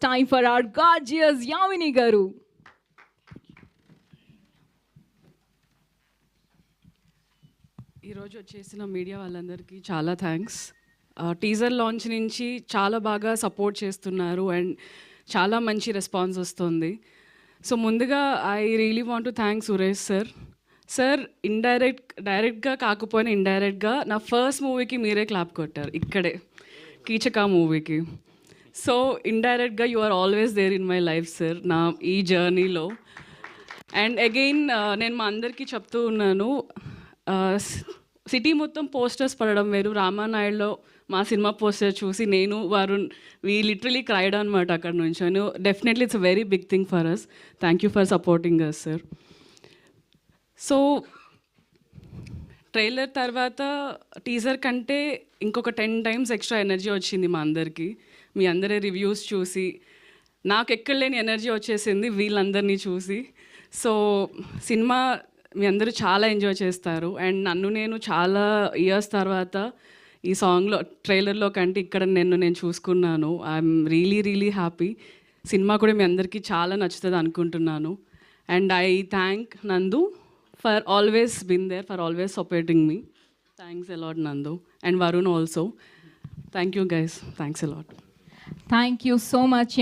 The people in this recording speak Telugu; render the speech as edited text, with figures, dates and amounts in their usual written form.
time for our gorgeous Yamini Garu. ఈరోజు వచ్చేసిన మీడియా వాళ్ళందరికీ చాలా థ్యాంక్స్. టీజర్ లాంచ్ నుంచి చాలా బాగా సపోర్ట్ చేస్తున్నారు అండ్ చాలా మంచి రెస్పాన్స్ వస్తుంది. సో ముందుగా I really want to thank Suresh sir డైరెక్ట్గా కాకపోయినా ఇండైరెక్ట్గా నా ఫస్ట్ మూవీకి మీరే క్లాప్ కొట్టారు ఇక్కడే కీచక మూవీకి. సో ఇండైరెక్ట్గా you are always there in my life sir నా ఈ జర్నీలో. అండ్ అగైన్ నేను మా అందరికీ చెప్తూ ఉన్నాను, సిటీ మొత్తం పోస్టర్స్ పడడం వేరు, రామానాయుడులో మా సినిమా పోస్టర్ చూసి నేను వరుణ్ వీ లిటరలీ క్రైడ్ అనమాట అక్కడ నుంచి. Definitely it's a very big thing for us. Thank you for supporting us sir. So trailer తర్వాత టీజర్ కంటే ఇంకొక 10 times ఎక్స్ట్రా ఎనర్జీ వచ్చింది మా అందరికీ. మీ అందరి రివ్యూస్ చూసి నాకు ఎక్కడలేని ఎనర్జీ వచ్చేసింది వీళ్ళందరినీ చూసి. సో సినిమా మీ అందరూ చాలా ఎంజాయ్ చేస్తారు. అండ్ నన్ను నేను చాలా ఇయర్స్ తర్వాత ఈ సాంగ్లో ట్రైలర్లో కంటే ఇక్కడ నేను చూసుకున్నాను. I'm really happy. సినిమా కూడా మీ అందరికీ చాలా నచ్చుతుంది అనుకుంటున్నాను. And I thank Nandu for always been there, for always supporting me. Thanks a lot Nandu and Varun also. Thank you guys, thanks a lot. Thank you so much,